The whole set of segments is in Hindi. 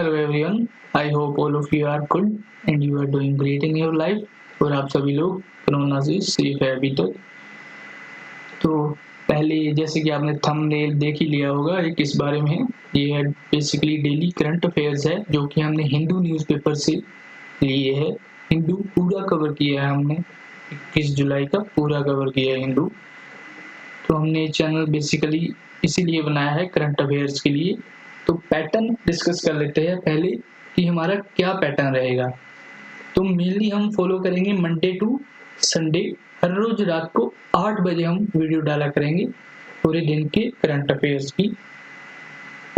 Hello everyone, I hope all of you are good and you are doing great in your life. और आप सभी लोग कोरोना से सेफ है अभी तक। तो पहले जैसे कि आपने थंबनेल देख ही लिया होगा, ये किस बारे में है। ये है बेसिकली डेली करंट अफेयर्स है जो कि हमने हिंदू न्यूज़पेपर से लिए है। हिंदू पूरा कवर किया है हमने, 21 जुलाई का पूरा कवर किया है हिंदू। तो हमने चैनल बेसिकली इसीलिए बनाया है करंट अफेयर्स के लिए। तो पैटर्न डिस्कस कर लेते हैं पहले कि हमारा क्या पैटर्न रहेगा। तो मेनली हम फॉलो करेंगे मंडे टू संडे, हर रोज रात को 8 बजे हम वीडियो डाला करेंगे पूरे दिन के करंट अफेयर्स की।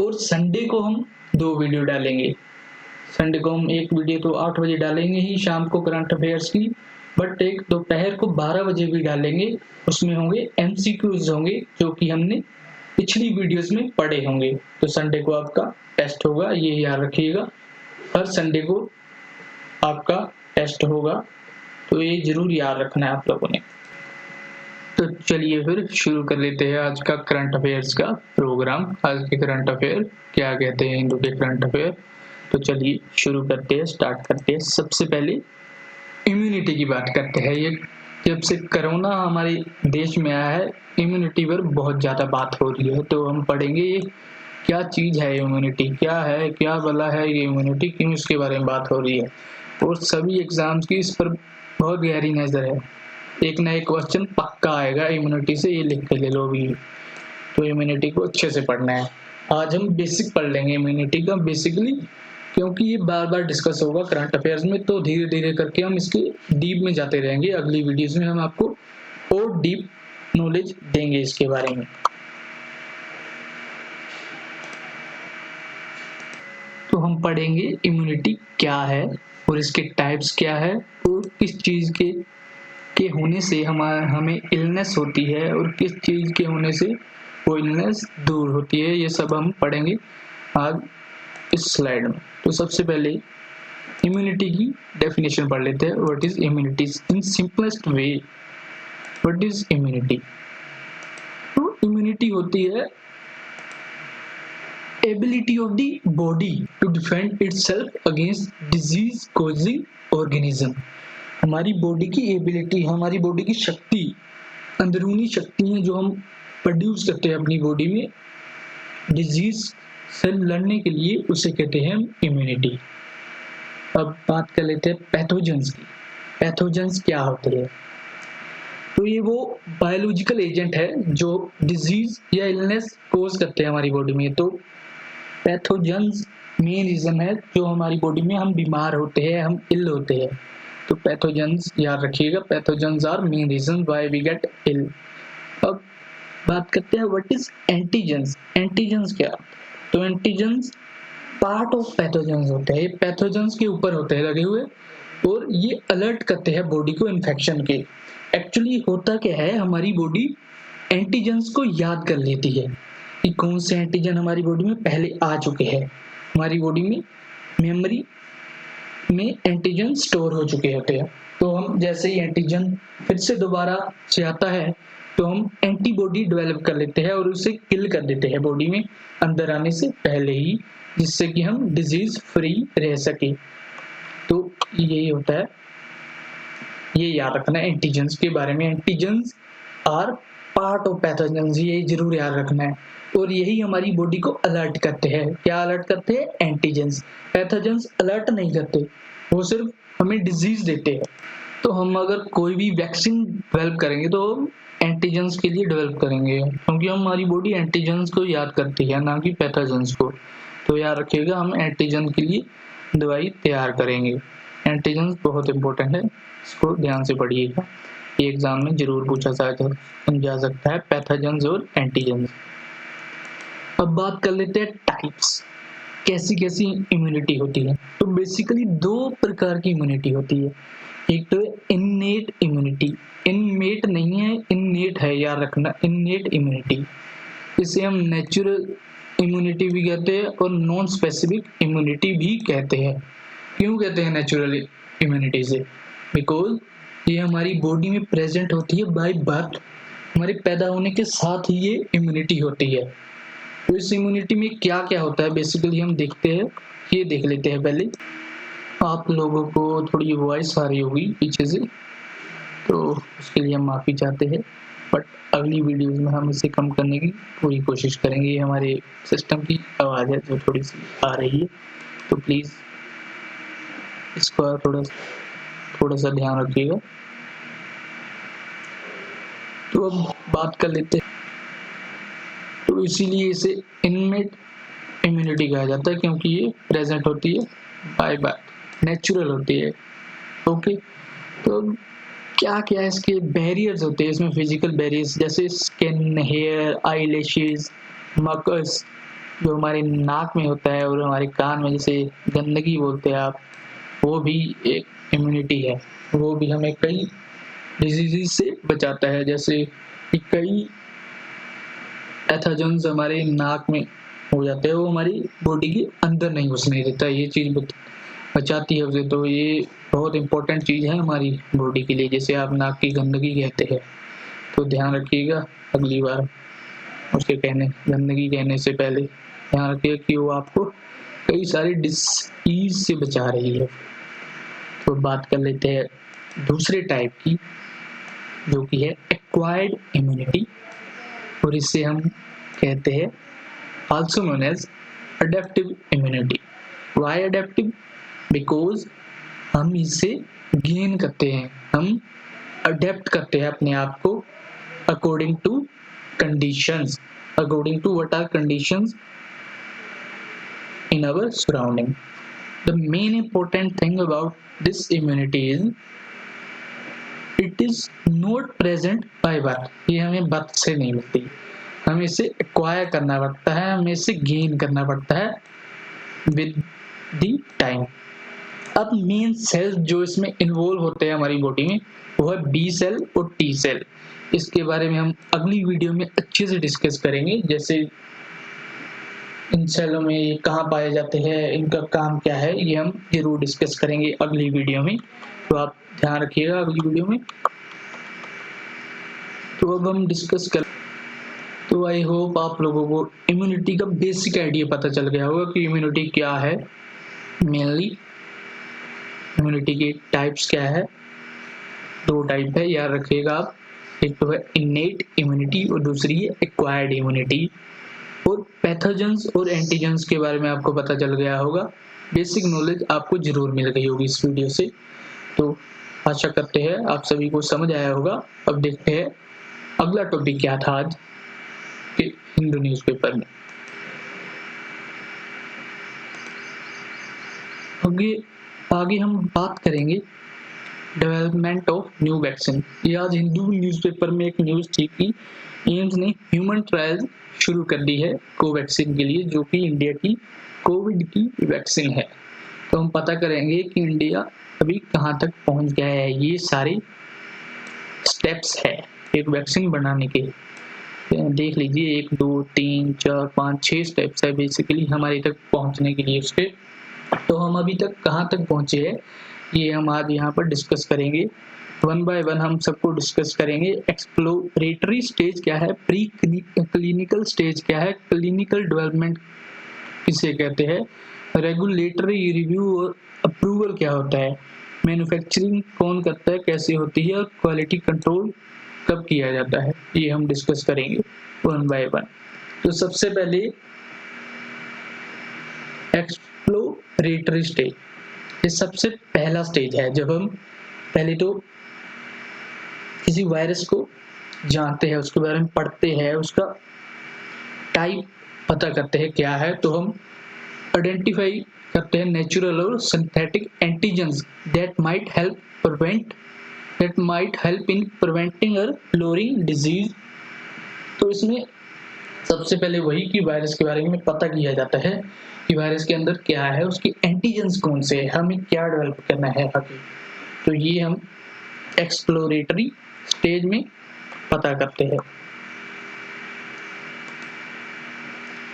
और संडे को हम 2 वीडियो डालेंगे। संडे को हम एक वीडियो तो 8 बजे डालेंगे ही शाम को करंट अफेयर्स की, बट एक दोपहर को 12 बजे भी डालेंगे। उसमें होंगे एमसीक्यूज होंगे जो कि हमने पिछली वीडियोस में पढ़े होंगे। तो संडे को आपका टेस्ट होगा, ये याद रखिएगा, हर संडे को आपका टेस्ट होगा। तो ये जरूर याद रखना है आप लोगों ने। तो चलिए फिर शुरू कर लेते हैं आज का करंट अफेयर्स का प्रोग्राम। आज के करंट अफेयर क्या कहते हैं हिंदू के करंट अफेयर। तो चलिए शुरू करते हैं, स्टार्ट करते हैं। सबसे पहले इम्यूनिटी की बात करते हैं। ये जब से कोरोना हमारे देश में आया है, इम्यूनिटी पर बहुत ज़्यादा बात हो रही है। तो हम पढ़ेंगे ये क्या चीज़ है, इम्यूनिटी क्या है, क्या भला है ये इम्यूनिटी, क्यों इसके बारे में बात हो रही है। और सभी एग्जाम्स की इस पर बहुत गहरी नज़र है। एक ना एक क्वेश्चन पक्का आएगा इम्यूनिटी से, ये लिख के ले लो भी। तो इम्यूनिटी को अच्छे से पढ़ना है। आज हम बेसिक पढ़ लेंगे इम्यूनिटी का बेसिकली, क्योंकि ये बार बार डिस्कस होगा करंट अफेयर्स में। तो धीरे धीरे करके हम इसके डीप में जाते रहेंगे। अगली वीडियोस में हम आपको और डीप नॉलेज देंगे इसके बारे में। तो हम पढ़ेंगे इम्यूनिटी क्या है और इसके टाइप्स क्या है और किस चीज़ के होने से हमें इलनेस होती है और किस चीज़ के होने से वो इलनेस दूर होती है। ये सब हम पढ़ेंगे आज इस स्लाइड में। तो सबसे पहले इम्यूनिटी की डेफिनेशन पढ़ लेते हैं। What is immunity in simplest way. What is immunity? तो इम्यूनिटी होती है ability of the body to defend itself against disease causing organism. हमारी बॉडी की एबिलिटी, हमारी बॉडी की शक्ति, अंदरूनी शक्ति है जो हम प्रोड्यूस करते हैं अपनी बॉडी में डिजीज से लड़ने के लिए, उसे कहते हैं इम्यूनिटी। अब बात कर लेते हैं पैथोजेंस की। पैथोजेंस क्या होते हैं? तो ये वो बायोलॉजिकल एजेंट है जो डिजीज या इलनेस कोज करते हैं हमारी बॉडी में। तो पैथोजेंस मेन रीजन है जो हमारी बॉडी में हम बीमार होते हैं, हम इल होते हैं। तो पैथोजेंस याद रखिएगा, pathogens are main reason why we get ill. अब बात करते हैं व्हाट इज एंटीजेंस। एंटीजेंस क्या? तो एंटीजेंस पार्ट ऑफ पैथोजेंस होते हैं, ये पैथोजेंस के ऊपर होते हैं लगे हुए, और ये अलर्ट करते हैं बॉडी को इन्फेक्शन के। एक्चुअली होता क्या है, हमारी बॉडी एंटीजेंस को याद कर लेती है कि कौन से एंटीजन हमारी बॉडी में पहले आ चुके हैं। हमारी बॉडी में मेमोरी में एंटीजन स्टोर हो चुके होते हैं। तो हम जैसे ही एंटीजन फिर से दोबारा से आता है तो हम एंटीबॉडी डेवलप कर लेते हैं और उसे किल कर देते हैं बॉडी में अंदर आने से पहले ही, जिससे कि हम डिजीज फ्री रह सके। तो यही होता है, ये याद रखना है एंटीजेंस के बारे में। Antigens are part of pathogens, ये जरूर याद रखना है। और यही हमारी बॉडी को अलर्ट करते हैं। क्या अलर्ट करते हैं? एंटीजेंस। पैथोजेंस अलर्ट नहीं करते, वो सिर्फ हमें डिजीज देते हैं। तो हम अगर कोई भी वैक्सीन डेवलप करेंगे तो एंटीजेंस के लिए डेवलप करेंगे, क्योंकि हमारी बॉडी एंटीजेंस को याद करती है, ना कि पैथोजेंस को। तो याद रखिएगा, हम एंटीजन के लिए दवाई तैयार करेंगे। एंटीजेंस बहुत इंपॉर्टेंट है, इसको ध्यान से पढ़िएगा, ये एग्जाम में जरूर पूछा जा सकता है, पैथोजेंस और एंटीजेंस। अब बात कर लेते हैं टाइप्स, कैसी कैसी इम्यूनिटी होती है। तो बेसिकली 2 प्रकार की इम्यूनिटी होती है। एक तो इननेट इम्यूनिटी, इनमेट नहीं है, इननेट है, याद रखना, इननेट इम्यूनिटी। इसे हम नेचुरल इम्यूनिटी भी कहते हैं और नॉन स्पेसिफिक इम्यूनिटी भी कहते हैं। क्यों कहते हैं नेचुरल इम्यूनिटी से? बिकॉज ये हमारी बॉडी में प्रेजेंट होती है बाय बर्थ, हमारे पैदा होने के साथ ही ये इम्यूनिटी होती है। तो इस इम्यूनिटी में क्या क्या होता है बेसिकली हम देखते हैं। ये देख लेते हैं पहले। आप लोगों को थोड़ी वॉइस आ रही होगी पीछे से, तो उसके लिए हम माफ़ी चाहते हैं, बट अगली वीडियोस में हम इसे कम करने की पूरी कोशिश करेंगे। ये हमारे सिस्टम की आवाज़ है जो थोड़ी सी आ रही है, तो प्लीज़ इसका थोड़ा सा ध्यान रखिएगा। तो अब बात कर लेते हैं। तो इसीलिए इसे इनमेट इम्यूनिटी कहा जाता है, क्योंकि ये प्रेजेंट होती है बाय बर्थ, नेचुरल होती है। ओके, तो क्या क्या इसके बैरियर्स होते हैं इसमें, फिजिकल बैरियर्स जैसे स्किन, हेयर, आई लैशेज, मकर्स जो हमारे नाक में होता है और हमारे कान में जैसे गंदगी बोलते हैं आप, वो भी एक इम्यूनिटी है। वो भी हमें कई डिजीज से बचाता है, जैसे कि कई पैथोजेंस हमारे नाक में हो जाते हैं, वो हमारी बॉडी के अंदर नहीं घुसने देता, ये चीज़ बचाती है उसे। तो ये बहुत इंपॉर्टेंट चीज़ है हमारी बॉडी के लिए, जैसे आप नाक की गंदगी कहते हैं, तो ध्यान रखिएगा अगली बार उसके गंदगी कहने से पहले ध्यान रखिएगा कि वो आपको कई सारी डिसीज से बचा रही है। तो बात कर लेते हैं दूसरे टाइप की, जो कि है एक्वायर्ड इम्यूनिटी, और इसे हम कहते हैं also known as adaptive immunity. Why adaptive? Because हम इसे गेन करते हैं, हम अडेप्ट करते हैं अपने आप को according to conditions, according to what are conditions in our surrounding. The main important thing about this immunity is it is not present by birth. ये हमें बर्थ से नहीं मिलती, हमें इसे एक्वायर करना पड़ता है, हमें इसे गेन करना पड़ता है विद द टाइम। अब मेन सेल्स जो इसमें इन्वॉल्व होते हैं हमारी बॉडी में, वो है बी सेल और टी सेल। इसके बारे में हम अगली वीडियो में अच्छे से डिस्कस करेंगे, जैसे इन सेलों में ये कहाँ पाए जाते हैं, इनका काम क्या है, ये हम जरूर डिस्कस करेंगे अगली वीडियो में, तो आप ध्यान रखिएगा अगली वीडियो में। तो अब हम डिस्कस कर, तो आई होप आप लोगों को इम्यूनिटी का बेसिक आइडिया पता चल गया होगा कि इम्यूनिटी क्या है। मेनली इम्यूनिटी के टाइप्स क्या है, दो टाइप है, याद रखिएगा आप। एक तो है इनेट इम्यूनिटी और दूसरी है एक्वायर्ड इम्यूनिटी। और पैथोजेंस और एंटीजेंस के बारे में आपको पता चल गया होगा, बेसिक नॉलेज आपको जरूर मिल गई होगी इस वीडियो से। तो आशा करते हैं आप सभी को समझ आया होगा। अब देखते हैं अगला टॉपिक क्या था आज के हिंदू न्यूज़पेपर में। आगे हम बात करेंगे डेवलपमेंट ऑफ न्यू वैक्सीन। ये आज हिंदू न्यूज़पेपर में एक न्यूज़ थी कि एम्स ने ह्यूमन ट्रायल शुरू कर दी है कोवैक्सीन के लिए, जो कि इंडिया की कोविड की वैक्सीन है। तो हम पता करेंगे कि इंडिया अभी कहाँ तक पहुँच गया है। ये सारे स्टेप्स है एक वैक्सीन बनाने के, देख लीजिए 1 2 3 4 5 6 स्टेप्स है बेसिकली हमारे तक पहुँचने के लिए उसके। तो हम अभी तक कहाँ तक पहुँचे हैं ये हम आज यहाँ पर डिस्कस करेंगे, वन बाय वन हम सबको डिस्कस करेंगे। एक्सप्लोरेटरी स्टेज क्या है, प्री क्लिनिकल स्टेज क्या है, क्लिनिकल डेवलपमेंट किसे कहते हैं, रेगुलेटरी रिव्यू और अप्रूवल क्या होता है, मैन्युफैक्चरिंग कौन करता है, कैसे होती है, और क्वालिटी कंट्रोल कब किया जाता है, ये हम डिस्कस करेंगे वन बाय वन। तो सबसे पहले एक्सप्लोरेटरी स्टेज, ये सबसे पहला स्टेज है जब हम पहले तो किसी वायरस को जानते हैं, उसके बारे में पढ़ते हैं, उसका टाइप पता करते हैं क्या है, तो हम आइडेंटिफाई करते हैं नेचुरल और synthetic antigens that might help in preventing और लोअरिंग डिजीज। तो इसमें सबसे पहले वही कि वायरस के बारे में पता किया जाता है कि वायरस के अंदर क्या है, उसके एंटीजेंस कौन से है, हमें क्या डेवलप करना है आगे। तो ये हम एक्सप्लोरेटरी स्टेज में पता करते हैं।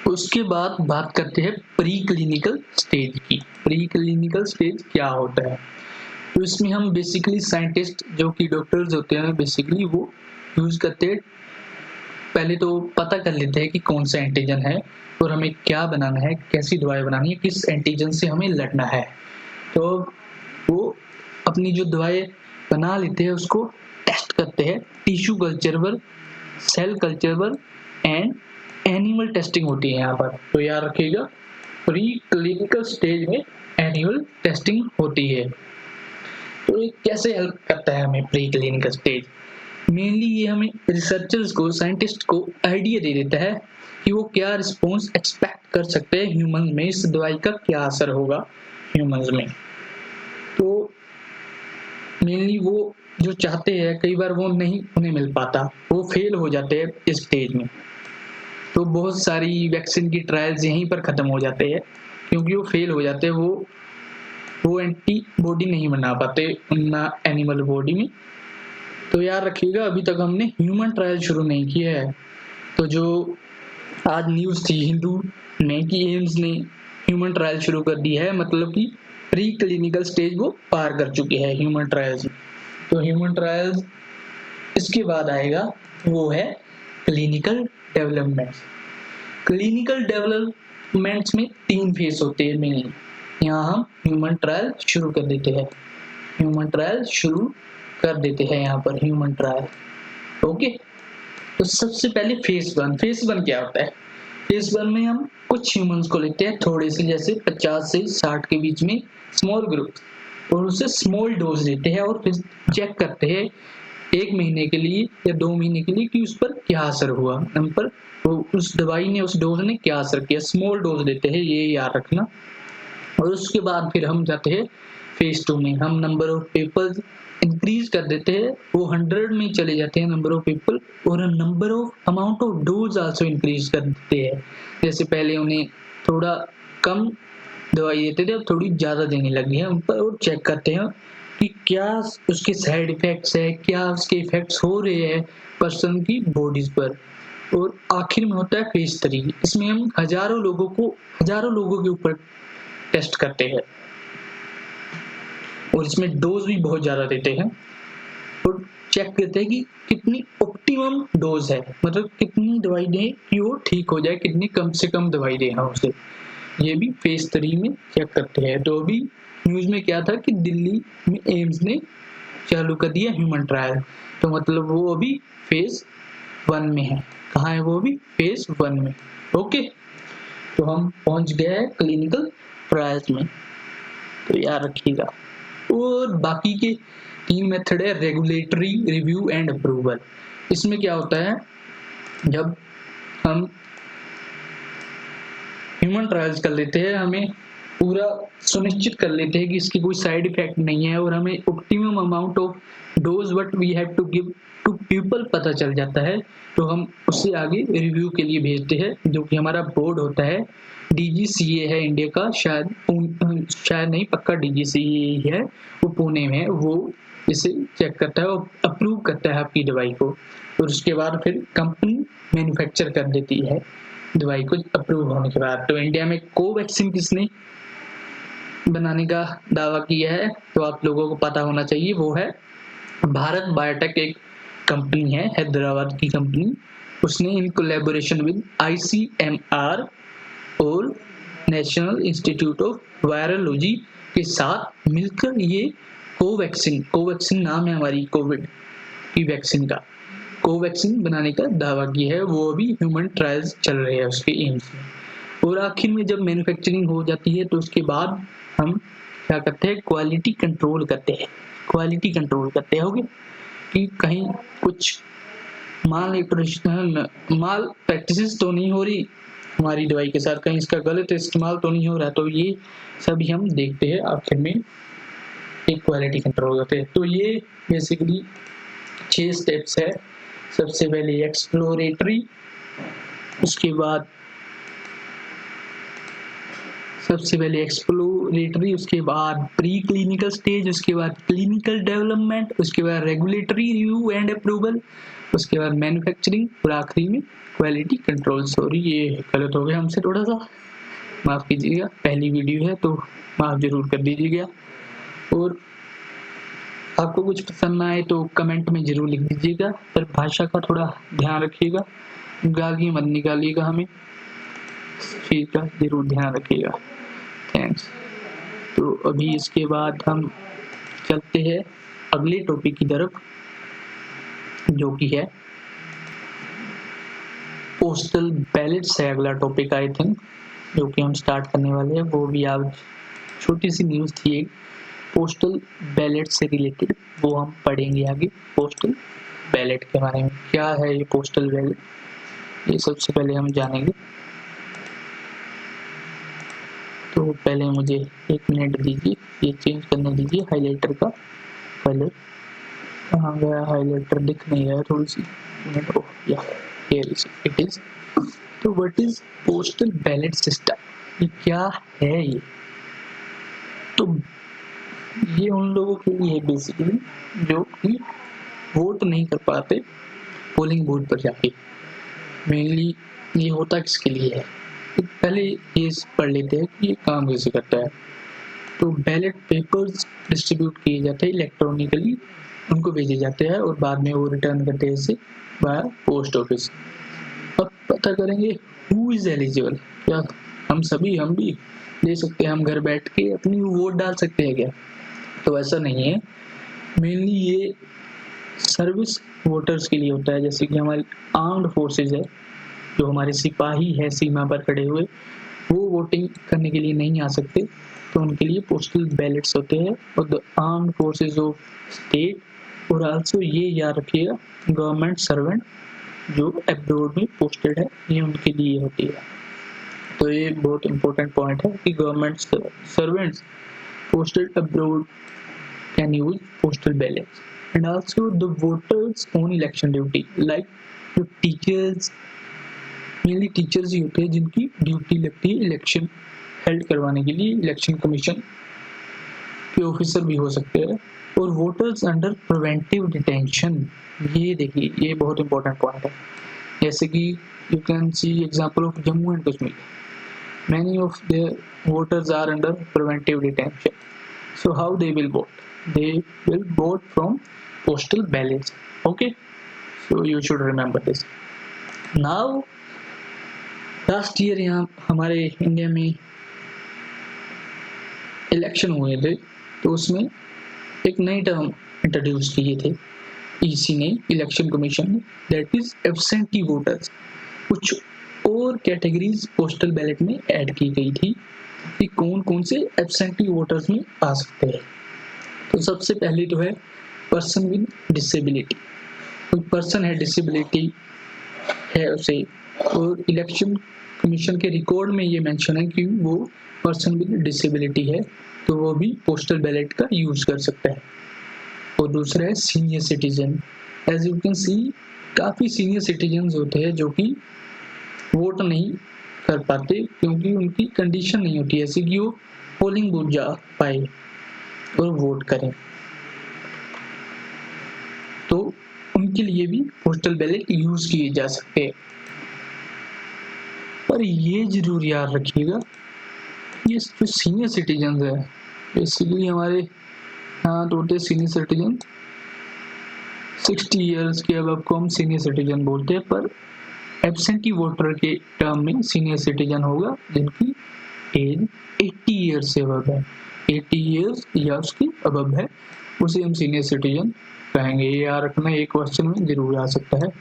उसके बाद बात करते हैं प्री क्लिनिकल स्टेज की। प्री क्लिनिकल स्टेज क्या होता है, तो इसमें हम बेसिकली साइंटिस्ट जो कि डॉक्टर्स होते हैं बेसिकली वो यूज करते हैं पहले तो पता कर लेते हैं कि कौन सा एंटीजन है और हमें क्या बनाना है, कैसी दवाई बनानी है, किस एंटीजन से हमें लड़ना है। तो वो अपनी जो दवाई बना लेते हैं उसको टेस्ट करते हैं टिश्यू कल्चर पर, सेल कल्चर पर एंड एनिमल टेस्टिंग होती है यहाँ पर। तो याद रखिएगा, प्री क्लिनिकल स्टेज में एनिमल टेस्टिंग होती है। तो ये कैसे हेल्प करता है हमें प्री क्लिनिकल स्टेज? मेनली ये हमें रिसर्चर्स को, साइंटिस्ट को आइडिया दे देता है कि वो क्या रिस्पॉन्स एक्सपेक्ट कर सकते हैं ह्यूमन में, इस दवाई का क्या असर होगा ह्यूमंस में। तो मेनली वो जो चाहते हैं कई बार वो नहीं उन्हें मिल पाता, वो फेल हो जाते हैं इस स्टेज में। तो बहुत सारी वैक्सीन की ट्रायल्स यहीं पर खत्म हो जाते हैं क्योंकि वो फेल हो जाते हैं, वो एंटीबॉडी नहीं बना पाते ना एनिमल बॉडी में। तो याद रखिएगा, अभी तक हमने ह्यूमन ट्रायल शुरू नहीं किया है। तो जो आज न्यूज़ थी हिंदू में कि एम्स ने ह्यूमन ट्रायल शुरू कर दी है, मतलब कि प्री क्लिनिकल स्टेज वो पार कर चुके हैं ह्यूमन ट्रायल्स। तो ह्यूमन ट्रायल्स इसके बाद आएगा, वो है क्लिनिकल डेवलपमेंट। क्लिनिकल डेवलपमेंट्स में 3 फेज होते हैं मेनली। यहाँ हम ह्यूमन ट्रायल शुरू कर देते हैं, यहाँ पर ह्यूमन ट्रायल। ओके, तो सबसे पहले फेज 1। फेज 1 क्या होता है? फेज 1 में हम कुछ ह्यूमंस को लेते हैं, थोड़े से, जैसे 50 से 60 के बीच में स्मॉल ग्रुप, और उसे स्मॉल डोज देते हैं और फिर चेक करते हैं 1 महीने के लिए या 2 महीने के लिए कि उस पर क्या असर हुआ, हम पर उस दवाई ने, उस डोज ने क्या असर किया। स्मॉल डोज देते हैं, ये याद रखना। और उसके बाद फिर हम जाते हैं फेज 2 में। हम नंबर ऑफ पीपल इंक्रीज कर देते हैं, वो 100 में चले जाते हैं नंबर ऑफ पीपल, और number of amount of dose also increase कर देते हैं। जैसे पहले उन्हें थोड़ा कम दवाई देते थे, अब थोड़ी ज्यादा देने लगे हैं उन पर, और चेक करते हैं कि क्या उसके साइड इफेक्ट्स है, क्या उसके इफेक्ट्स हो रहे हैं पर्सन की बॉडीज पर। और आखिर में होता है फेज 3। इसमें हम हजारों लोगों के ऊपर टेस्ट करते हैं, और इसमें डोज भी बहुत ज्यादा देते हैं और चेक करते हैं कि कितनी ऑप्टिमम डोज है, मतलब कितनी दवाई दें कि वो ठीक हो जाए, कितनी कम से कम दवाई देना उसे। ये भी फेज 3 में चेक करते हैं। तो अभी न्यूज में क्या था कि दिल्ली में एम्स ने चालू कर दिया ह्यूमन ट्रायल, तो मतलब वो अभी फेज 1 में है। कहाँ है वो? अभी फेज 1 में। ओके, तो हम पहुंच गए हैं क्लिनिकल ट्रायल्स में। तो याद रखिएगा। और बाकी के 3 मेथड है, रेगुलेटरी, रिव्यू एंड अप्रूवल। इसमें क्या होता है, जब हम ह्यूमन ट्रायल्स कर लेते हैं, हमें पूरा सुनिश्चित कर लेते हैं कि इसकी कोई साइड इफेक्ट नहीं है, और हमें optimum amount of dose what we have to give to people पता चल जाता है। तो हम उससे आगे रिव्यू के लिए भेजते हैं, जो कि हमारा बोर्ड होता है, DGCA है इंडिया का, शायद नहीं, पक्का DGCA ही है, वो पुणे में है। वो इसे चेक करता है और अप्रूव करता है आपकी दवाई को, और उसके बाद फिर कंपनी मैन्युफैक्चर कर देती है दवाई को अप्रूव होने के बाद। तो इंडिया में कोवैक्सीन किसने बनाने का दावा किया है, तो आप लोगों को पता होना चाहिए, वो है भारत बायोटेक। एक कंपनी है, हैदराबाद की कंपनी, उसने इन कोलैबोरेशन विद ICMR और नेशनल इंस्टीट्यूट ऑफ वायरोलॉजी के साथ मिलकर ये कोवैक्सीन नाम है हमारी कोविड की वैक्सीन का, कोवैक्सीन बनाने का दावा किया है। वो अभी ह्यूमन ट्रायल्स चल रहे हैं उसके एम्स में। और आखिर में जब मैन्युफैक्चरिंग हो जाती है तो उसके बाद हम क्या करते हैं, क्वालिटी कंट्रोल करते हैं। होगे कि कहीं कुछ माल प्रैक्टिसेस तो नहीं हो रही हमारी दवाई के साथ, कहीं इसका गलत इस्तेमाल तो नहीं हो रहा। तो ये सभी हम देखते हैं, आखिर में एक क्वालिटी कंट्रोल करते हैं। तो ये बेसिकली 6 स्टेप्स है। सबसे पहले एक्सप्लोरेटरी, उसके बाद प्री क्लिनिकल स्टेज, उसके बाद क्लिनिकल डेवलपमेंट, उसके बाद रेगुलेटरी रिव्यू एंड अप्रूवल, उसके बाद मैन्युफैक्चरिंग, और आखिरी में क्वालिटी कंट्रोल। सॉरी, ये गलत हो गया हमसे, थोड़ा सा माफ कीजिएगा, पहली वीडियो है तो माफ जरूर कर दीजिएगा। और आपको कुछ पसंद ना आए तो कमेंट में जरूर लिख दीजिएगा, पर भाषा का थोड़ा ध्यान रखिएगा। गाली मत निकालिएगा हमें, चीज का जरूर ध्यान रखिएगा। थैंक्स। तो अभी इसके बाद हम चलते हैं अगले टॉपिक की तरफ, जो कि है पोस्टल बैलेट्स है अगला टॉपिक आई थिंक, जो कि हम स्टार्ट करने वाले हैं। वो भी आज छोटी सी न्यूज़ थी एक पोस्टल बैलेट से रिलेटेड, वो हम पढ़ेंगे आगे। पोस्टल बैलेट के बारे में क्या है ये पोस्टल बैलेट, ये सबसे पहले हम जानेंगे। तो पहले मुझे 1 मिनट दीजिए, ये चेंज करने दीजिए हाइलाइटर का कलर। कहाँ गया हाइलाइटर, दिख नहीं रहा है, थोड़ी सी मिनट। ओह या हियर इट इज। तो what is postal ballot system, ये क्या है ये? तो ये उन लोगों के लिए बेसिकली जो कि वोट नहीं कर पाते पोलिंग बूथ पर जाके। मेनली ये होता किसके लिए है, तो पहले ये पढ़ लेते हैं कि ये काम कैसे करता है। तो बैलेट पेपर्स डिस्ट्रीब्यूट किए जाते हैं इलेक्ट्रॉनिकली, उनको भेजे जाते हैं और बाद में वो रिटर्न करते हैं इसे बाय पोस्ट ऑफिस। अब पता करेंगे हु इज एलिजिबल, क्या हम भी ले सकते हैं, हम घर बैठ के अपनी वोट डाल सकते हैं क्या? तो ऐसा नहीं है। मेनली ये सर्विस वोटर्स के लिए होता है, जैसे कि हमारी आर्म्ड फोर्सेज है, जो हमारे सिपाही है सीमा पर खड़े हुए, वो वोटिंग करने के लिए नहीं आ सकते, तो उनके लिए पोस्टल बैलेट्स होते हैं। और the armed forces of state, और आल्सो ये याद रखिएगा गवर्नमेंट सर्वेंट जो अब्रॉड में पोस्टेड है, ये उनके लिए होती है। तो ये बहुत इंपॉर्टेंट पॉइंट है कि government servants posted abroad can use postal ballots, and also the voters on election duty like जो टीचर्स, मेनली टीचर्स ही होते हैं जिनकी ड्यूटी लगती है इलेक्शन हेल्ड करवाने के लिए, इलेक्शन कमीशन के ऑफिसर भी हो सकते हैं। और वोटर्स अंडर प्रिवेंटिव डिटेंशन, ये देखिए ये बहुत इंपॉर्टेंट पॉइंट है। जैसे कि you can C example of Jammu and Kashmir, many of their voters are under preventive detention, so how they will vote? They will vote from postal ballots. Okay, so you should remember this. Now last year यहाँ हमारे इंडिया में इलेक्शन हुए थे, तो उसमें एक नई टर्म इंट्रोड्यूस किए थे ईसी ने, इलेक्शन कमीशन ने, दैट इज एब्सेंटी वोटर्स। कुछ और कैटेगरीज पोस्टल बैलेट में ऐड की गई थी कि कौन कौन से एब्सेंटी वोटर्स में आ सकते हैं। तो सबसे पहले तो है पर्सन विद डिसेबिलिटी। कोई पर्सन है, डिसेबिलिटी है उसे, और इलेक्शन कमीशन के रिकॉर्ड में ये मेंशन है कि वो पर्सन विद डिसेबिलिटी है, तो वो भी पोस्टल बैलेट का यूज कर सकता है। और दूसरा है senior citizen. As you can see काफ़ी सीनियर सिटीजन होते हैं जो कि वोट नहीं कर पाते क्योंकि उनकी कंडीशन नहीं होती ऐसी कि वो पोलिंग बूथ जा पाए और वोट करें, तो उनके लिए भी पोस्टल बैलेट यूज किए जा सकते हैं। पर ये जरूर याद रखिएगा, ये जो सीनियर सिटीजन है, बेसिकली हमारे यहाँ तो होते सीनियर सिटीजन 60 इयर्स के अब को हम सीनियर सिटीजन बोलते हैं, पर एब्सेंटी वोटर के टर्म में सीनियर सिटीजन होगा जिनकी एज 80 ईयर्स से अबव है, 80 ईयर्स या उसके अबव है, उसे हम सीनियर सिटीजन कहेंगे। ये याद रखना, एक क्वेश्चन में जरूर आ सकता है।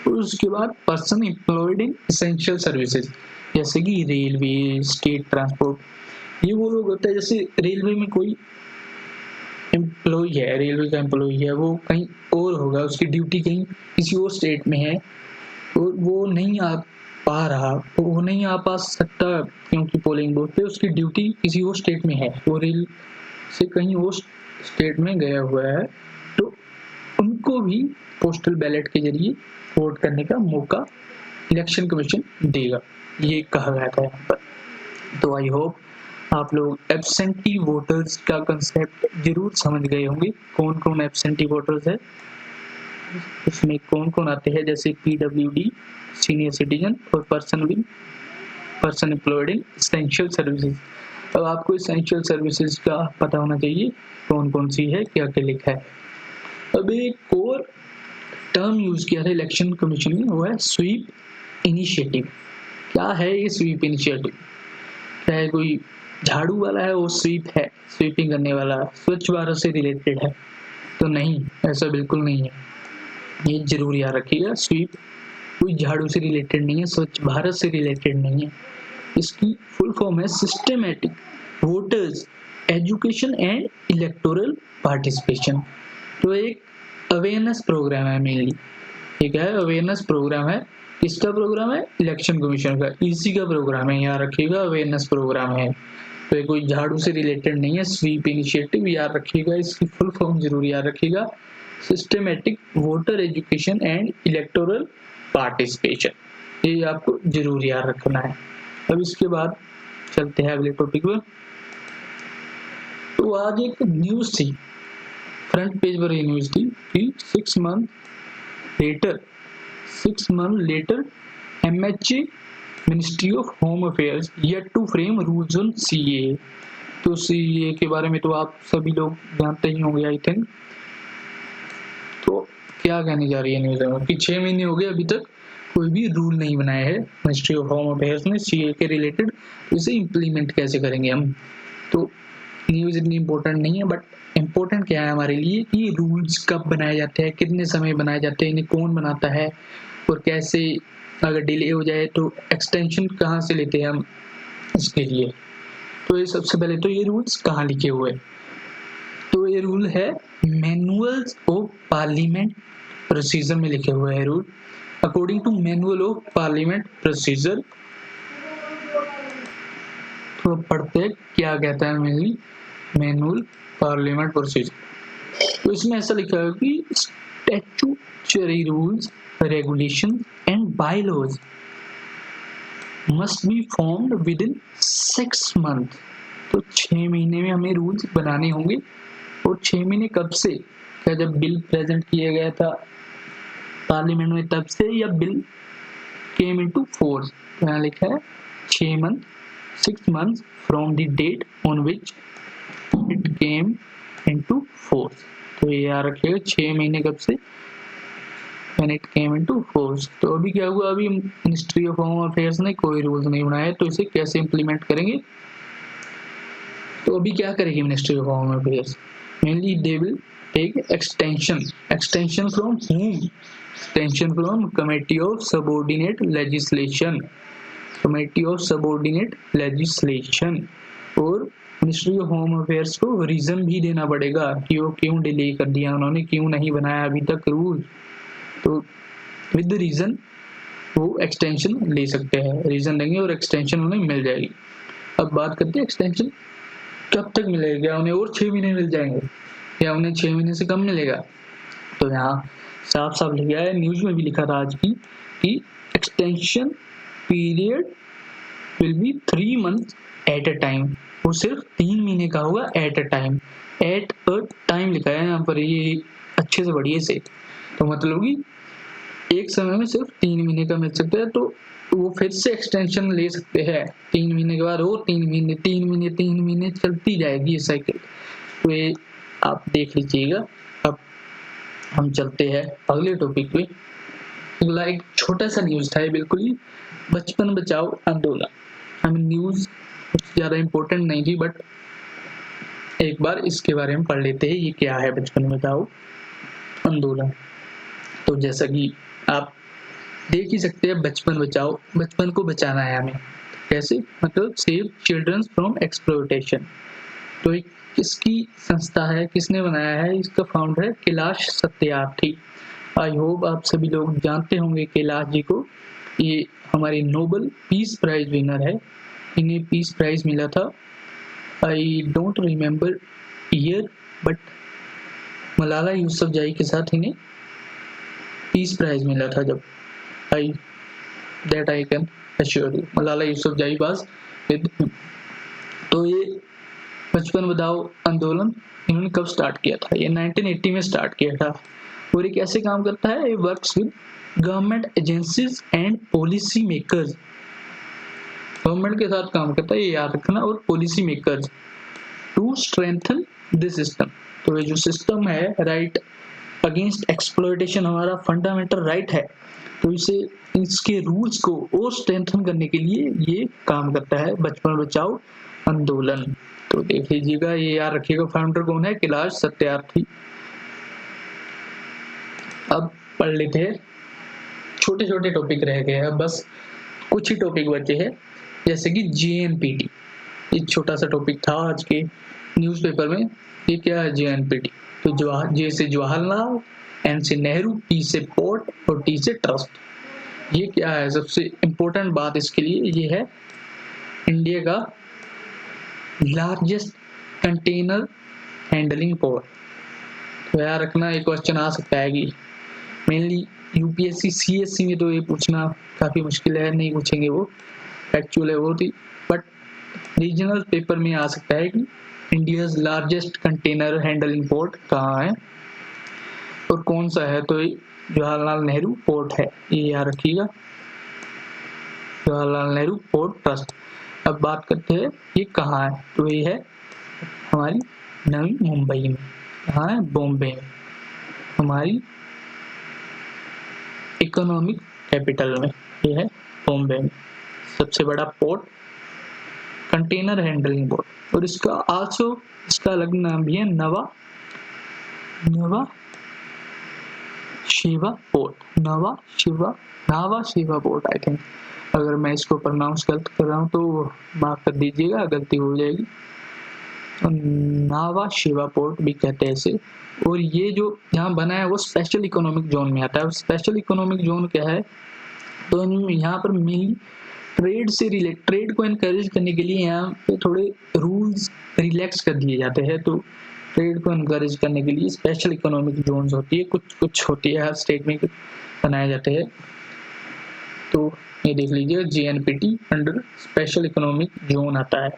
और उसके बाद person employed in essential services, जैसे कि रेलवे, स्टेट ट्रांसपोर्ट, ये वो लोग होते हैं जैसे रेलवे में कोई एम्प्लॉय है, रेलवे का एम्प्लॉय है, वो कहीं और होगा, उसकी ड्यूटी कहीं किसी और स्टेट में है और वो नहीं आ पा रहा, तो वो नहीं आ पा सकता क्योंकि पोलिंग बूथ पे उसकी ड्यूटी किसी और स्टेट में है, वो रेल से कहीं और स्टेट में गया हुआ है, तो उनको भी पोस्टल बैलेट के जरिए वोट करने का मौका इलेक्शन कमीशन देगा, ये कहा गया था यहाँ पर। तो आई होप आप लोग एब्सेंटी वोटर्स का कंसेप्ट जरूर समझ गए होंगे, कौन कौन एब्सेंटी वोटर्स है, इसमें कौन कौन आते हैं, जैसे पीडब्ल्यूडी, सीनियर सिटीजन, और person employed in essential services. अब आपको एसेंशियल सर्विसेज का पता होना चाहिए कौन कौन सी है, क्या क्या लिखा है। अब एक और टर्म यूज किया था इलेक्शन कमीशन ने, वो है स्वीप इनिशिएटिव। क्या है ये स्वीप इनिशिएटिव? क्या है, कोई झाड़ू वाला है वो स्वीप है, स्वीपिंग करने वाला, स्वच्छ भारत से रिलेटेड है? तो नहीं, ऐसा बिल्कुल नहीं है। ये जरूर याद रखिएगा, स्वीप कोई झाड़ू से रिलेटेड नहीं है, स्वच्छ भारत से रिलेटेड नहीं है। इसकी फुल फॉर्म है systematic voters education and electoral participation. तो एक अवेयरनेस प्रोग्राम है मेनली, ठीक है, अवेयरनेस प्रोग्राम है। किसका प्रोग्राम है? इलेक्शन कमीशन का, इसी का प्रोग्राम है, याद रखिएगा, अवेयरनेस प्रोग्राम है। तो ये कोई झाड़ू से रिलेटेड नहीं है, स्वीप इनिशिएटिव याद रखिएगा, इसकी फुल फॉर्म जरूर याद रखिएगा, systematic voter education and electoral participation, ये आपको जरूर याद रखना है। अब इसके बाद चलते हैं अगले टॉपिक पर। तो आज एक न्यूज थी, फ्रंट पेज पर ये न्यूज थी कि 6 month later MHA Ministry of Home Affairs yet to frame rules on CAA। तो CAA के बारे में तो आप सभी लोग जानते ही होंगे आई थिंक। तो क्या कहने जा रही है न्यूज में कि 6 महीने हो गए अभी तक कोई भी रूल नहीं बनाया है मिनिस्ट्री ऑफ होम अफेयर्स ने CAA के रिलेटेड, इसे इम्प्लीमेंट कैसे करेंगे हम। तो न्यूज इतनी इम्पोर्टेंट नहीं है, बट इम्पोर्टेंट क्या है हमारे लिए कि रूल्स कब बनाए जाते हैं, कितने समय बनाए जाते हैं, इन्हें कौन बनाता है, और कैसे अगर डिले हो जाए तो एक्सटेंशन कहाँ से लेते हैं हम इसके लिए। तो ये सबसे पहले तो ये रूल्स कहाँ लिखे हुए हैं? तो ये रूल है मैनुअल्स ऑफ पार्लियामेंट प्रोसीजर में लिखे हुए हैं rule. According to manual of parliament procedure, तो पढ़ते हैं क्या कहता है मेनली मैनुअल पार्लियामेंट प्रोसीजर। तो इसमें ऐसा लिखा है कि statutory rules, regulation and bylaws must be formed with in 6 month. तो 6 महीने में हमें रूल्स बनाने होंगे। और 6 महीने कब से? क्या जब बिल प्रेजेंट किया गया था पार्लियामेंट में तब से, या बिल केम इनटू फोर्स? तो यहाँ लिखा है 6 months from the date on which it came into force. तो ये याद रखिएगा 6 महीने कब से, when it came into force। तो अभी क्या हुआ, अभी मिनिस्ट्री ऑफ होम अफेयर्स ने कोई रूल्स नहीं बनाया, तो इसे कैसे इंप्लीमेंट करेंगे? तो अभी क्या करेगी Ministry of Home Affairs? Mainly they will take extension from whom? Extension from committee of subordinate legislation, और मिनिस्ट्री ऑफ होम अफेयर्स को रीजन भी देना पड़ेगा कि वो क्यों डिले कर दिया उन्होंने, क्यों नहीं बनाया अभी तक रूल। तो विद रीजन वो एक्सटेंशन ले सकते हैं, रीजन देंगे और एक्सटेंशन उन्हें मिल जाएगी। अब बात करते हैं एक्सटेंशन कब तक मिलेगा, क्या उन्हें और 6 महीने मिल जाएंगे या उन्हें 6 महीने से कम मिलेगा? तो यहाँ साफ साफ लिखा है, न्यूज में भी लिखा था आज की, कि extension period will be 3 months at a time. वो सिर्फ 3 महीने का होगा एट अ टाइम लिखा है यहाँ पर, ये अच्छे से बढ़िए से। तो मतलब कि एक समय में सिर्फ 3 महीने का मिल सकता है, तो वो फिर से एक्सटेंशन ले सकते हैं 3 महीने के बाद, और 3 महीने चलती जाएगी ये साइकिल। तो ये आप देख लीजिएगा। अब हम चलते हैं अगले टॉपिक पे। अगला एक छोटा सा न्यूज था, बिल्कुल ही बचपन बचाओ आंदोलन। न्यूज कुछ ज्यादा इम्पोर्टेंट नहीं थी, बट एक बार इसके बारे में पढ़ लेते हैं, ये क्या है बचपन बचाओ आंदोलन। तो जैसा कि आप देख ही सकते हैं, बचपन बचाओ, बचपन को बचाना है हमें, कैसे? मतलब सेव चिल्ड्रन फ्रॉम एक्सप्लॉयटेशन। तो एक किसकी संस्था है, किसने बनाया है? इसका फाउंडर है कैलाश सत्यार्थी। आई होप आप सभी लोग जानते होंगे कैलाश जी को। ये हमारे नोबेल पीस प्राइज विनर है, इन्हें पीस प्राइज मिला था, I don't remember year, but Malala Yousafzai के साथ इन्हें पीस प्राइज मिला था जब, I can assure you, Malala Yousafzai was with him. तो ये बचपन बचाओ आंदोलन इन्होंने कब स्टार्ट किया था? ये 1980 में स्टार्ट किया था। और ये कैसे काम करता है? ये works with government agencies and policy makers, government के साथ काम करता है, ये याद रखना, और policy makers to strengthen this system. तो ये जो सिस्टम है, राइट अगेंस्ट एक्सप्लॉयटेशन, हमारा फंडामेंटल राइट है, तो इसे इसके रूल्स को और स्ट्रेंथन करने के लिए ये काम करता है बचपन बचाओ आंदोलन। तो देख लीजिएगा, ये याद रखिएगा, फाउंडर कौन है? कैलाश सत्यार्थी। अब पढ़ लेते हैं, छोटे छोटे टॉपिक रह गए हैं, बस कुछ ही टॉपिक बचे हैं, जैसे कि JNPT। ये छोटा सा टॉपिक था आज के न्यूज़पेपर में। ये क्या है JNPT? तो जे से जवाहरलाल, N से नेहरू, P से पोर्ट और T से ट्रस्ट। ये क्या है? सबसे इम्पोर्टेंट बात इसके लिए ये है, इंडिया का लार्जेस्ट कंटेनर हैंडलिंग पोर्ट। तो याद रखना, एक क्वेश्चन आ सकता है कि मेनली UPSC CSC में तो ये पूछना काफ़ी मुश्किल है, नहीं पूछेंगे, वो एक्चुअल है वो थी, बट रीजनल पेपर में आ सकता है कि India's largest container handling port कहाँ है और कौन सा है। तो जवाहरलाल नेहरू पोर्ट है, ये याद रखिएगा, जवाहरलाल नेहरू पोर्ट ट्रस्ट। अब बात करते हैं ये कहाँ है। तो ये है हमारी नवी मुंबई में। कहाँ है? बॉम्बे में, हमारी इकोनॉमिक कैपिटल में। ये है बॉम्बे में सबसे बड़ा पोर्ट, कंटेनर हैंडलिंग पोर्ट। और इसका आल्सो इसका अलग नाम भी है Nhava Sheva port, Nhava Sheva port I think. अगर मैं इसको प्रोनाउंस गलत कर रहा हूँ तो माफ कर दीजिएगा, गलती हो जाएगी। तो नावा शिवा पोर्ट भी कहते हैं इसे। और ये जो यहाँ बना है वो स्पेशल इकोनॉमिक जोन में आता है। स्पेशल इकोनॉमिक जोन क्या है? तो यहाँ पर मेनली ट्रेड को एनकरेज करने के लिए यहाँ पे थोड़े रूल्स रिलैक्स कर दिए जाते हैं। तो ट्रेड को एनकरेज करने के लिए स्पेशल इकोनॉमिक जोन्स होती है, कुछ होती है, हर स्टेट में बनाए जाते हैं। तो ये देख लीजिए, JNPT under special economic zone आता है।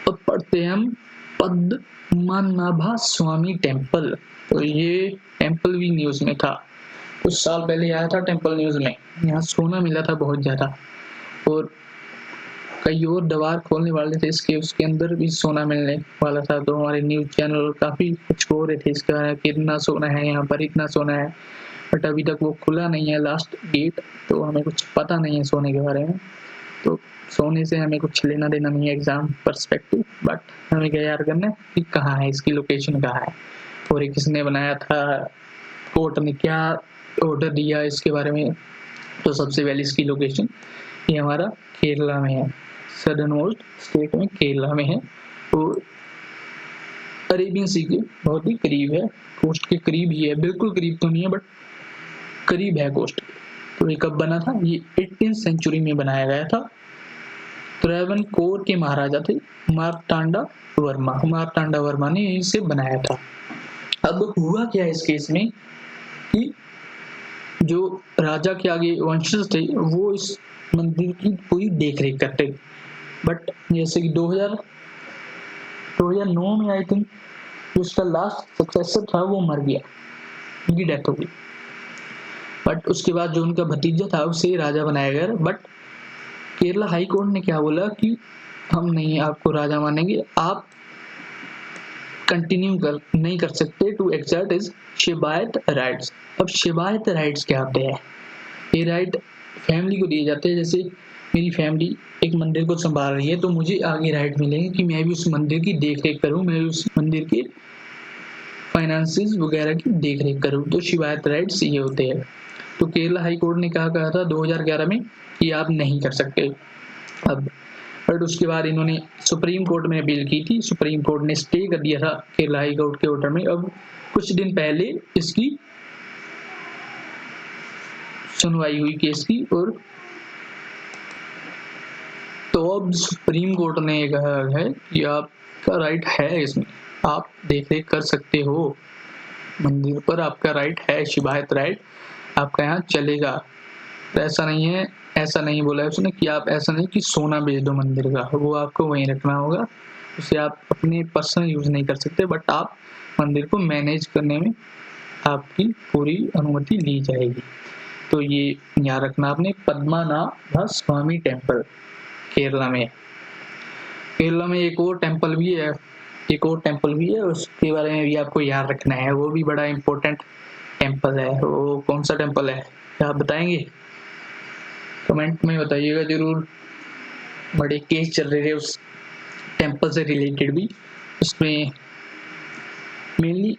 अब पढ़ते हैं हम पद्मनाभा स्वामी टेम्पल। तो ये टेम्पल भी न्यूज में था, कुछ साल पहले आया था टेम्पल न्यूज में। यहाँ सोना मिला था बहुत ज्यादा, और कई और दवार खोलने वाले थे इसके, उसके अंदर भी सोना मिलने वाला था। तो हमारे न्यूज चैनल काफी कुछ हो रहे थे इसका, कितना सोना है यहाँ पर, इतना सोना है, बट अभी तक वो खुला नहीं है लास्ट गेट। तो हमें कुछ पता नहीं है सोने के बारे में। तो सोने से हमें कुछ लेना देना नहीं है एग्जाम पर्सपेक्टिव, बट हमें क्या याद करना है कि कहाँ है, इसकी लोकेशन कहाँ है, और ये किसने बनाया था, कोर्ट ने क्या ऑर्डर दिया इसके बारे में। तो सबसे पहले इसकी लोकेशन ये हमारा केरला में है, सदर्न मोस्ट स्टेट में केरला में है, और अरेबियन सी के बहुत ही करीब है, कोस्ट के करीब ही है, बिल्कुल करीब तो नहीं है बट करीब है कोस्ट के। तो ये कब बना था? ये 18th सेंचुरी में बनाया गया था। त्रावणकोर के महाराजा थे मार्तांडा वर्मा ने इसे बनाया था। अब हुआ क्या इस केस में कि जो राजा के आगे वंशज थे वो इस मंदिर की पूरी देख रेख करते, बट जैसे कि 2009 में आई थिंक जो उसका लास्ट सक्सेसर था वो मर गया, उनकी डेथ हो गई। बट उसके बाद जो उनका भतीजा था उसे राजा बनाया गया। बट केरला हाई कोर्ट ने क्या बोला कि हम नहीं आपको राजा मानेंगे, आप कंटिन्यू नहीं कर सकते टू एक्सर्ट इज शिबायत राइट्स। अब शिबायत राइट्स क्या होते हैं? ये राइट फैमिली को दिए जाते हैं। जैसे मेरी फैमिली एक मंदिर को संभाल रही है तो मुझे आगे राइट मिलेंगे कि मैं भी उस मंदिर की देख रेख करूँ, मैं भी उस मंदिर के फाइनेंसेस वगैरह की देख रेख करूँ। तो शिबायत राइट्स ये होते हैं। तो केरला हाई कोर्ट ने कहा था 2011 में कि आप नहीं कर सकते। अब बट उसके बाद इन्होंने सुप्रीम कोर्ट में अपील की थी, सुप्रीम कोर्ट ने स्टे कर दिया था केरला हाई कोर्ट के ऑर्डर में। अब कुछ दिन पहले इसकी सुनवाई हुई केस की, और तो अब सुप्रीम कोर्ट ने कहा है कि आपका राइट है, इसमें आप देख रेख कर सकते हो मंदिर पर, आपका राइट है, शिबायत राइट आपका यहाँ चलेगा। ऐसा नहीं है, ऐसा नहीं बोला है उसने कि आप ऐसा नहीं कि सोना बेच दो मंदिर का, वो आपको वहीं रखना होगा, उसे आप अपने पर्सनल यूज नहीं कर सकते, बट आप मंदिर को मैनेज करने में आपकी पूरी अनुमति ली जाएगी। तो ये याद रखना आपने, पद्मनाभा स्वामी टेम्पल केरला में। केरला में एक और टेम्पल भी है, उसके बारे में भी आपको याद रखना है, वो भी बड़ा इम्पोर्टेंट टेम्पल है, वो कौन सा टेम्पल है, क्या आप बताएंगे? कमेंट में बताइएगा जरूर। बड़े केस चल रहे थे उस टेम्पल से रिलेटेड भी, उसमें मेनली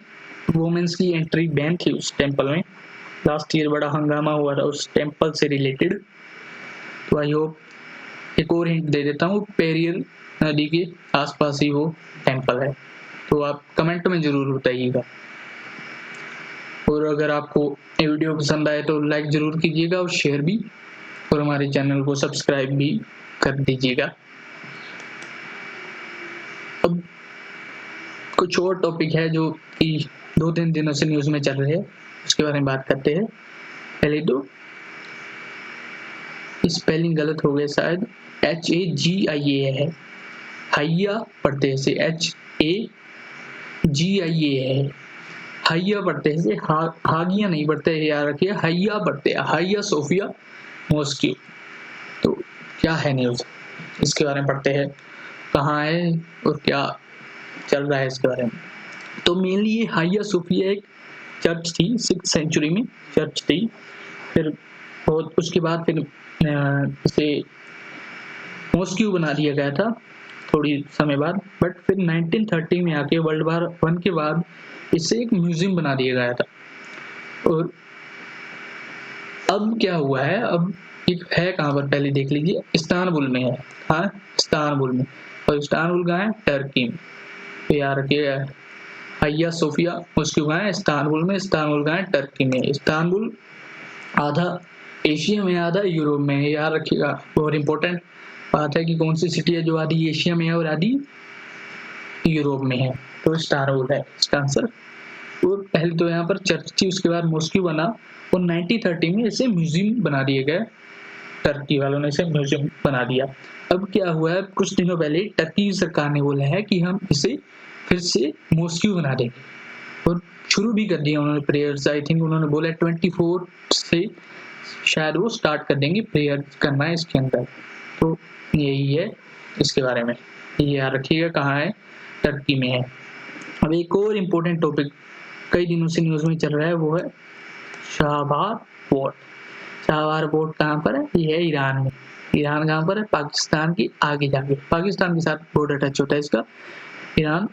वुमेन्स की एंट्री बैन थी उस टेम्पल में। लास्ट ईयर बड़ा हंगामा हुआ था उस टेम्पल से रिलेटेड। तो आई होप, एक और हिंट दे देता हूँ, पेरियर नदी के आसपास ही वो टेम्पल है। तो आप कमेंट में जरूर बताइएगा। और अगर आपको ये वीडियो पसंद आए तो लाइक जरूर कीजिएगा और शेयर भी, और हमारे चैनल को सब्सक्राइब भी कर दीजिएगा। अब कुछ और टॉपिक है जो कि 2-3 दिनों से न्यूज में चल रहे हैं, उसके बारे में बात करते हैं। पहले तो स्पेलिंग गलत हो गया शायद, HAGIA है, हैया पढ़ते हैं, HAGIA है, हैया पढ़ते हैं, हागिया नहीं पढ़ते हैं, याद रखिए, हैया पढ़ते हैं, हैया सोफिया मॉस्क्यू। तो क्या है न्यूज, इसके बारे में पढ़ते हैं, कहाँ है और क्या चल रहा है इसके बारे में। तो मेनली ये हैया सोफिया एक चर्च थी, 6th सेंचुरी में चर्च थी। फिर बहुत उसके बाद फिर इसे मॉस्क्यू बना दिया गया था थोड़ी समय बाद, बट फिर 1930 में आके वर्ल्ड वार 1 के बाद इसे एक म्यूजियम बना दिया गया था। और अब क्या हुआ है, अब है कहाँ पर पहले देख लीजिए, इस्तांबुल में है। हाँ, इस्तांबुल में, और इस्तांबुल कहाँ है, टर्की में। तो यार हैया सोफिया मॉस्क्यू कहाँ है, इस्तांबुल में, इस्तांबुल कहाँ है, टर्की में। इस्तांबुल आधा एशिया में आधा यूरोप में है, याद रखिएगा, बहुत इंपॉर्टेंट बात है कि कौन सी सिटी है जो आधी एशिया में है और आधी यूरोप में है। तो इस्तांबुल है इसका आंसर। और पहले तो यहाँ पर चर्च थी, उसके बाद मॉस्क्यू बना, और 1930 में इसे म्यूजियम बना दिया गया, टर्की वालों ने इसे म्यूजियम बना दिया। अब क्या हुआ है, कुछ दिनों पहले टर्की सरकार ने बोला है कि हम इसे फिर से मॉस्क्यू बना देंगे, और शुरू भी कर दिया उन्होंने प्रेयर्स। आई थिंक उन्होंने बोला 24 से शायद वो स्टार्ट कर देंगे प्रेयर करना है इसके अंदर। तो यही है इसके बारे में, ये याद रखिएगा, कहाँ है, टर्की में है। अब एक और इम्पोर्टेंट टॉपिक कई दिनों से न्यूज में चल रहा है, वो है शाहबार पोर्ट। शाहबार पोर्ट कहाँ पर है, ये है ईरान में। ईरान कहाँ पर है, पाकिस्तान की आगे जाके, पाकिस्तान के साथ बॉर्डर टच होता है इसका, ईरान।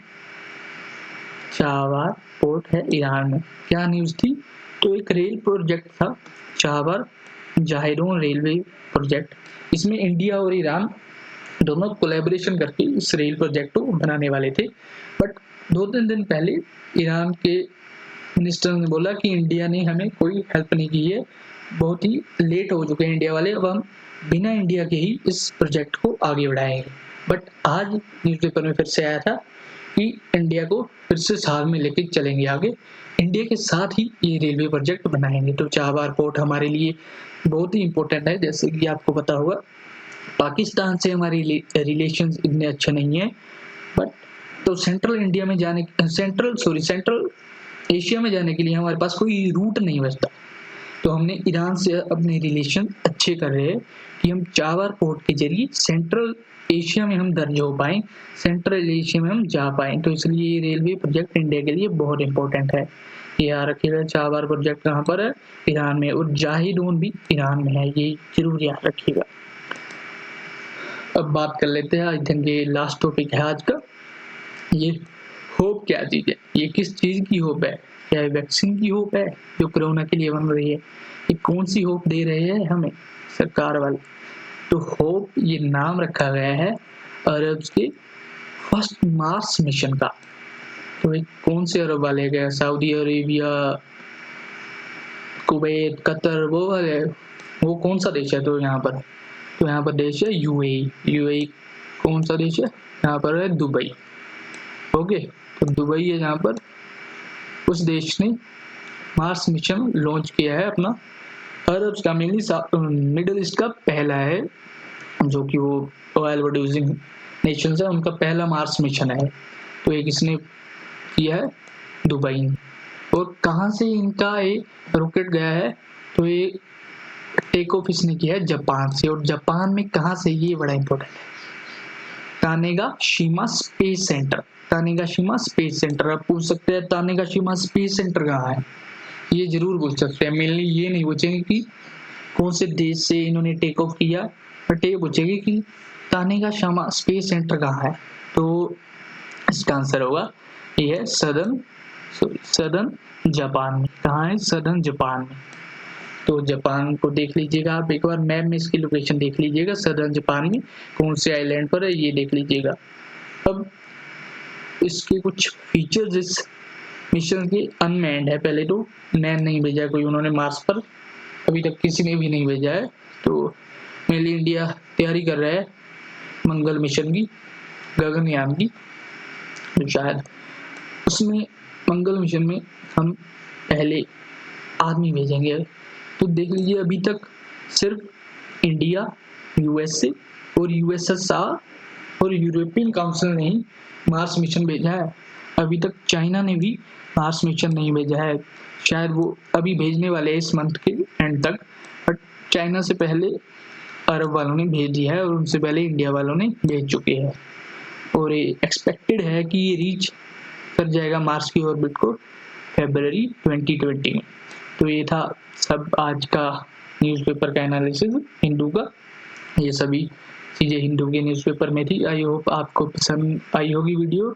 शाहबार पोर्ट है ईरान में। क्या न्यूज थी, तो एक रेल प्रोजेक्ट था, शाहबार जाहिरोन रेलवे प्रोजेक्ट। इसमें इंडिया और ईरान दोनों कोलैबोरेशन करके इस रेल प्रोजेक्ट को बनाने वाले थे। बट 2-3 दिन पहले ईरान के मिनिस्टर ने बोला कि इंडिया ने हमें कोई हेल्प नहीं की है, बहुत ही लेट हो चुके हैं इंडिया वाले, अब हम बिना इंडिया के ही इस प्रोजेक्ट को आगे बढ़ाएंगे। बट आज न्यूज़पेपर में फिर से आया था कि इंडिया को फिर से साथ में लेके चलेंगे आगे, इंडिया के साथ ही ये रेलवे प्रोजेक्ट बनाएंगे। तो शाहबार पोर्ट हमारे लिए बहुत ही इम्पोर्टेंट है। जैसे कि आपको पता होगा, पाकिस्तान से हमारी रिलेशंस इतने अच्छे नहीं है, बट तो सेंट्रल एशिया में जाने के लिए हमारे पास कोई रूट नहीं बचता। तो हमने ईरान से अपने रिलेशन अच्छे कर रहे हैं कि हम शाहबार पोर्ट के जरिए सेंट्रल एशिया में हम दर्ज हो पाए, सेंट्रल एशिया में हम जा पाए। तो इसलिए ये रेलवे प्रोजेक्ट इंडिया के लिए बहुत इंपॉर्टेंट है। ये याद रखिएगा, शाहबार प्रोजेक्ट कहाँ पर है, ईरान में, और जाहिदोन भी ईरान में है, ये जरूर याद रखिएगा। अब बात कर लेते हैं, आई थिंक ये लास्ट टॉपिक है आज का। ये होप क्या चीज है, ये किस चीज की होप है, क्या वैक्सीन की होप है जो कोरोना के लिए बन रही है, ये कौन सी होप दे रहे हैं हमें सरकार वाले। तो होप ये नाम रखा गया है अरब के फर्स्ट मार्स मिशन का। तो कौन से अरब वाले गए, सऊदी अरेबिया, कुवैत, कतर, वो वाले, वो कौन सा देश है, तो यहाँ पर देश है यूएई। कौन सा देश है, यहाँ पर है दुबई। ओके, तो दुबई है जहाँ पर उस देश ने मार्स मिशन लॉन्च किया है अपना। अरब का मेनली मिडिल ईस्ट का पहला है, जो कि वो ऑयल प्रोड्यूसिंग नेशंस है, उनका पहला मार्स मिशन है। तो एक इसने किया है दुबई। और कहाँ से इनका एक रॉकेट गया है, तो ये टेक ऑफ इसने किया है जापान से। और जापान में कहाँ से, ये बड़ा इंपॉर्टेंट है, Tanegashima space centre. Tanegashima space centre, आप पूछ सकते हैं तानेगाशिमा स्पेस सेंटर कहाँ है, ये जरूर पूछ सकते हैं। मेनली ये नहीं पूछेंगे कि कौन से देश से इन्होंने टेक ऑफ किया, बट ये पूछेंगे कि तानेगाशामा स्पेस सेंटर कहाँ है। तो इसका आंसर होगा ये है सदर्न जापान में। कहाँ है? सदर्न जापान में। तो जापान को देख लीजिएगा आप एक बार मैप में, इसकी लोकेशन देख लीजिएगा, सदर्न जापान में कौन से आइलैंड पर है ये देख लीजिएगा। अब इसके कुछ फीचर्स इस मिशन के अनमैन्ड है। पहले तो मैन नहीं भेजा कोई उन्होंने मार्स पर, अभी तक किसी ने भी नहीं भेजा है। तो मेनली इंडिया तैयारी कर रहा है मंगल मिशन की, गगनयान की, तो शायद उसमें मंगल मिशन में हम पहले आदमी भेजेंगे। तो देख लीजिए अभी तक सिर्फ इंडिया, यूएसए और यूएसएसआर और यूरोपियन काउंसिल ने ही मार्स मिशन भेजा है। अभी तक चाइना ने भी मार्स मिशन नहीं भेजा है। शायद वो अभी भेजने वाले हैं इस मंथ के एंड तक, बट चाइना से पहले अरब वालों ने भेज दिया है और उनसे पहले इंडिया वालों ने भेज चुके हैं। और ये एक्सपेक्टेड है कि ये रीच कर जाएगा मार्स की ऑर्बिट को फरवरी 2020 में। तो ये था सब आज का न्यूज़पेपर का एनालिसिस हिंदू का। ये सभी चीज़ें हिंदू के न्यूज़पेपर में थी। आई होप आपको पसंद आई होगी वीडियो।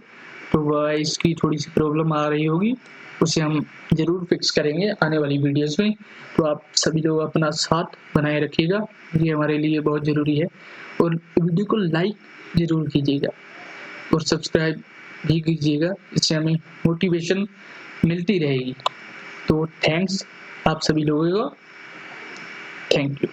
तो वॉइस की थोड़ी सी प्रॉब्लम आ रही होगी, उसे हम ज़रूर फिक्स करेंगे आने वाली वीडियोस में। तो आप सभी लोग अपना साथ बनाए रखिएगा, ये हमारे लिए बहुत ज़रूरी है। और वीडियो को लाइक ज़रूर कीजिएगा और सब्सक्राइब भी कीजिएगा, इससे हमें मोटिवेशन मिलती रहेगी। तो थैंक्स आप सभी लोगों को, थैंक यू।